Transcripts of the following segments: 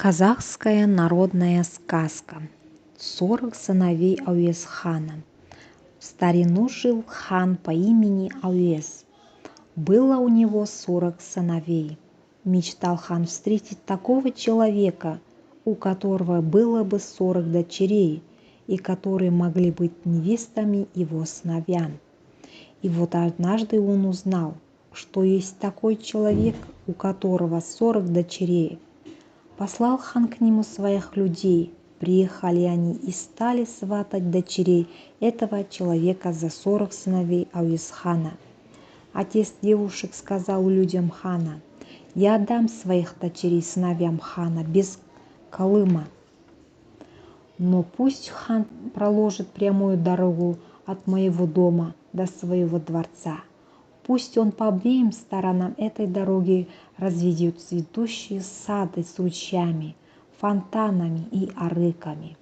Казахская народная сказка. 40 сыновей Ауез-хана. В старину жил хан по имени Ауез. Было у него 40 сыновей. Мечтал хан встретить такого человека, у которого было бы 40 дочерей, и которые могли быть невестами его сыновьям. И вот однажды он узнал, что есть такой человек, у которого 40 дочерей. Послал хан к нему своих людей. Приехали они и стали сватать дочерей этого человека за 40 сыновей Ауез-хана. Отец девушек сказал людям хана: «Я отдам своих дочерей сыновьям хана без колыма. Но пусть хан проложит прямую дорогу от моего дома до своего дворца. Пусть он по обеим сторонам этой дороги разведет цветущие сады с ручьями, фонтанами и арыками.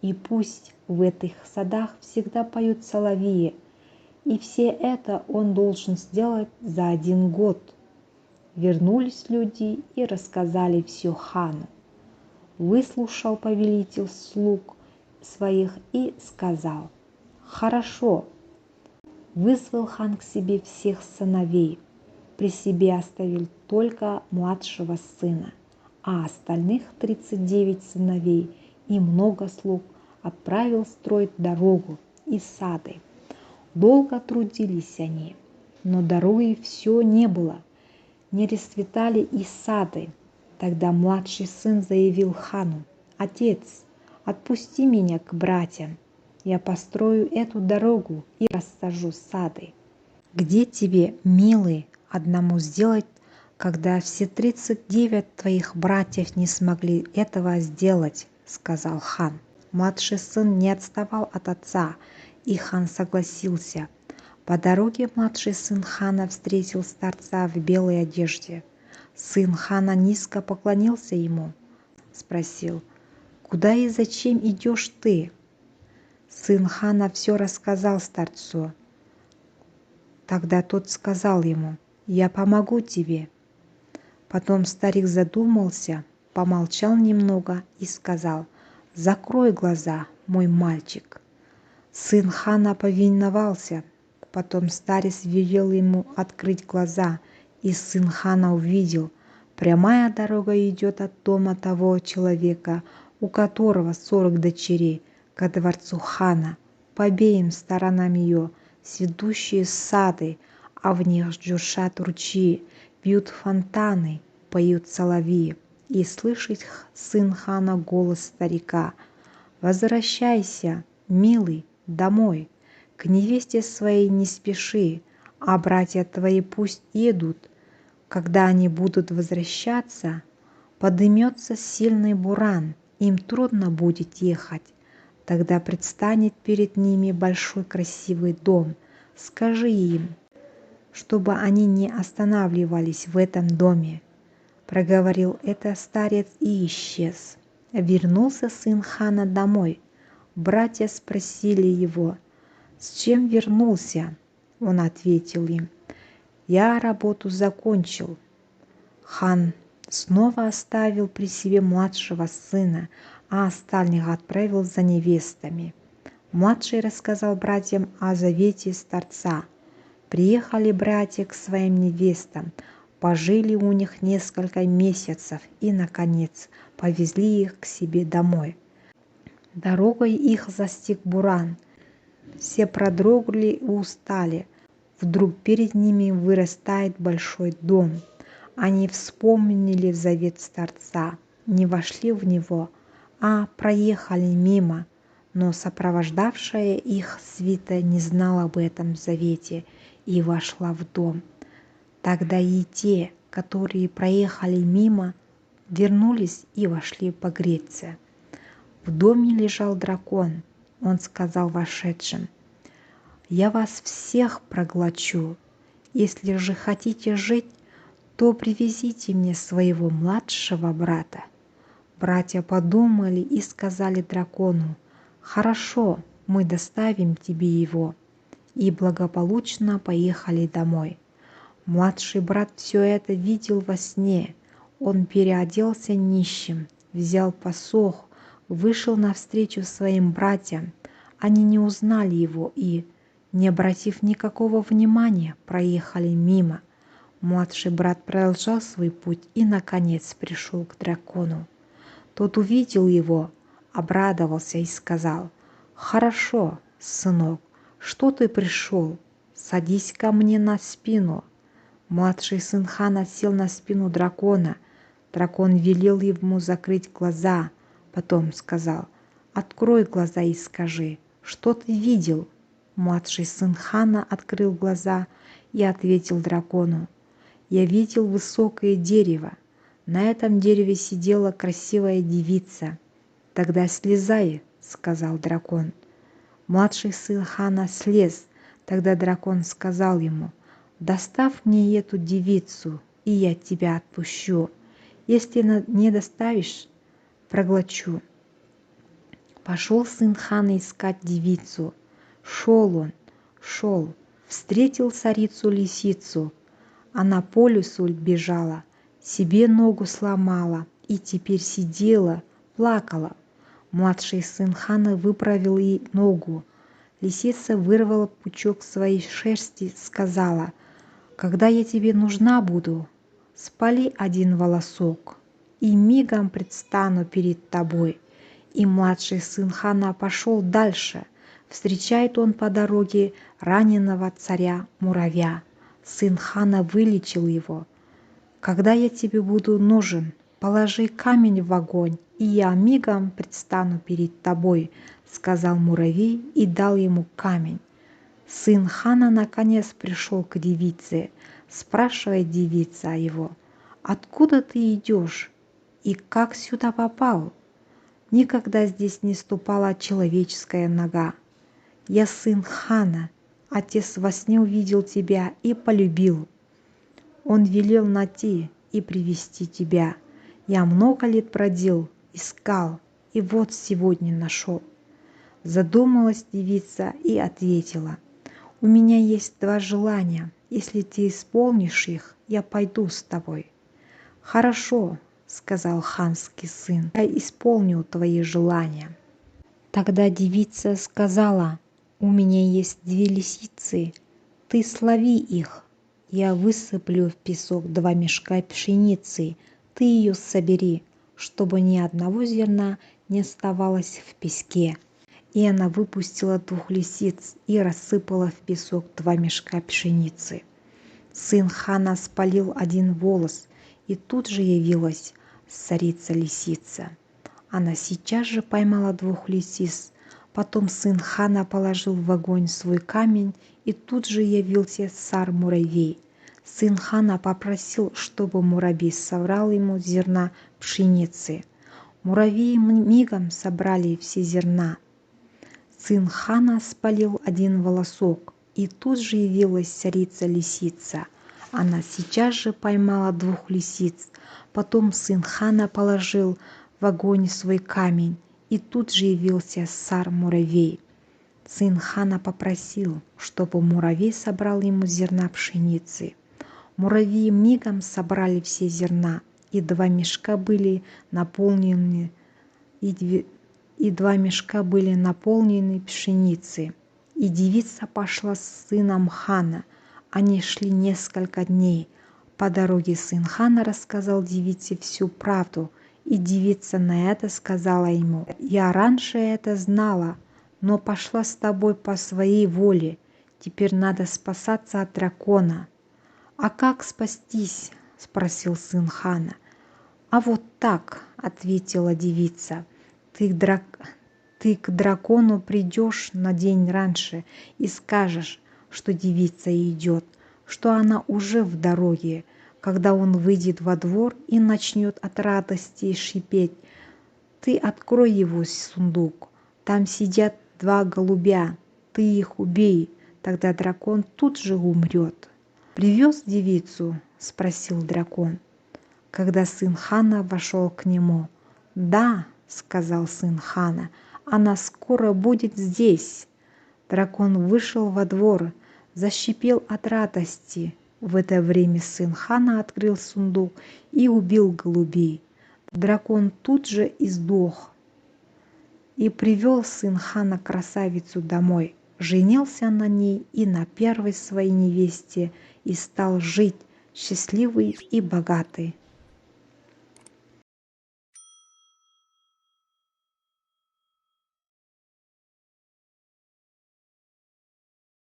И пусть в этих садах всегда поют соловьи. И все это он должен сделать за 1 год». Вернулись люди и рассказали все хану. Выслушал повелитель слуг своих и сказал: «Хорошо». Вызвал хан к себе всех сыновей, при себе оставил только младшего сына, а остальных 39 сыновей и много слуг отправил строить дорогу и сады. Долго трудились они, но дороги все не было, не расцветали и сады. Тогда младший сын заявил хану: «Отец, отпусти меня к братьям. Я построю эту дорогу и рассажу сады». «Где тебе, милый, одному сделать, когда все 39 твоих братьев не смогли этого сделать?» — сказал хан. Младший сын не отставал от отца, и хан согласился. По дороге младший сын хана встретил старца в белой одежде. Сын хана низко поклонился ему, спросил: «Куда и зачем идешь ты?» Сын хана все рассказал старцу. Тогда тот сказал ему: «Я помогу тебе». Потом старик задумался, помолчал немного и сказал: «Закрой глаза, мой мальчик». Сын хана повиновался. Потом старец велел ему открыть глаза, и сын хана увидел: прямая дорога идет от дома того человека, у которого 40 дочерей, ко дворцу хана. По обеим сторонам ее цветущие сады, а в них журчат ручьи, бьют фонтаны, поют соловьи. И слышит сын хана голос старика: «Возвращайся, милый, домой. К невесте своей не спеши, а братья твои пусть едут. Когда они будут возвращаться, подымется сильный буран, им трудно будет ехать. Тогда предстанет перед ними большой красивый дом. Скажи им, чтобы они не останавливались в этом доме». Проговорил это старец и исчез. Вернулся сын хана домой. Братья спросили его: «С чем вернулся?» Он ответил им: «Я работу закончил». Хан снова оставил при себе младшего сына, а остальных отправил за невестами. Младший рассказал братьям о завете старца. Приехали братья к своим невестам, пожили у них несколько месяцев и, наконец, повезли их к себе домой. Дорогой их застиг буран. Все продрогли и устали. Вдруг перед ними вырастает большой дом. Они вспомнили завет старца, не вошли в него, а проехали мимо. Но сопровождавшая их свита не знала об этом завете и вошла в дом. Тогда и те, которые проехали мимо, вернулись и вошли погреться. В доме лежал дракон. Он сказал вошедшим: «Я вас всех проглочу. Если же хотите жить, то привезите мне своего младшего брата». Братья подумали и сказали дракону: «Хорошо, мы доставим тебе его», и благополучно поехали домой. Младший брат все это видел во сне. Он переоделся нищим взял посох, вышел навстречу своим братьям. Они не узнали его и, не обратив никакого внимания, проехали мимо. Младший брат продолжал свой путь и, наконец, пришел к дракону. Тот увидел его, обрадовался и сказал: «Хорошо, сынок, что ты пришел? Садись ко мне на спину». Младший сын хана сел на спину дракона. Дракон велел ему закрыть глаза, потом сказал: «Открой глаза и скажи, что ты видел?» Младший сын хана открыл глаза и ответил дракону: «Я видел высокое дерево. На этом дереве сидела красивая девица». «Тогда слезай», — сказал дракон. Младший сын хана слез. Тогда дракон сказал ему: «Доставь мне эту девицу, и я тебя отпущу. Если не доставишь, проглочу». Пошел сын хана искать девицу. Шел, встретил царицу-лисицу. Она по лесу бежала, себе ногу сломала и теперь сидела, плакала. Младший сын хана выправил ей ногу. Лисица вырвала пучок своей шерсти, сказала: «Когда я тебе нужна буду, спали один волосок, и мигом предстану перед тобой». И младший сын хана пошел дальше. Встречает он по дороге раненого царя-муравья. Сын хана вылечил его. «Когда я тебе буду нужен, положи камень в огонь, и я мигом предстану перед тобой», — сказал муравей и дал ему камень. Сын хана наконец пришел к девице. Спрашивает девица его: «Откуда ты идешь и как сюда попал?» «Никогда здесь не ступала человеческая нога. Я сын хана, отец во сне увидел тебя и полюбил. Он велел найти и привести тебя. Я много лет бродил, искал, и вот сегодня нашел». Задумалась девица и ответила: «У меня есть два желания. Если ты исполнишь их, я пойду с тобой». «Хорошо», — сказал ханский сын, — «я исполню твои желания». Тогда девица сказала: «У меня есть две лисицы, ты слови их. Я высыплю в песок 2 мешка пшеницы, ты ее собери, чтобы ни одного зерна не оставалось в песке». И она выпустила 2 лисиц и рассыпала в песок 2 мешка пшеницы. Сын хана спалил 1 волос, и тут же явилась царица-лисица. Она сейчас же поймала 2 лисиц. Потом сын хана положил в огонь свой камень, и тут же явился царь-муравей. Сын хана попросил, чтобы муравей собрал ему зерна пшеницы. Муравьи мигом собрали все зерна. Сын хана спалил 1 волосок, и тут же явилась царица-лисица. Она сейчас же поймала 2 лисиц. Потом сын хана положил в огонь свой камень, и тут же явился царь-муравей. Сын хана попросил, чтобы муравей собрал ему зерна пшеницы. Муравьи мигом собрали все зерна, и 2 мешка были наполнены, и 2 мешка были наполнены пшеницей. И девица пошла с сыном хана. Они шли несколько дней. По дороге сын хана рассказал девице всю правду, и девица на это сказала ему: «Я раньше это знала, но пошла с тобой по своей воле. Теперь надо спасаться от дракона». «А как спастись?» — спросил сын хана. «А вот так», — ответила девица. Ты к дракону придешь на день раньше и скажешь, что девица идет, что она уже в дороге. Когда он выйдет во двор и начнет от радости шипеть, ты открой его сундук. Там сидят 2 голубя, ты их убей, тогда дракон тут же умрет». «Привез девицу?» — спросил дракон, когда сын хана вошел к нему. «Да», — сказал сын хана, — «она скоро будет здесь». Дракон вышел во двор, зашипел от радости. В это время сын хана открыл сундук и убил голубей. Дракон тут же и сдох. И привел сын хана красавицу домой, женился на ней и на первой своей невесте и стал жить счастливый и богатый.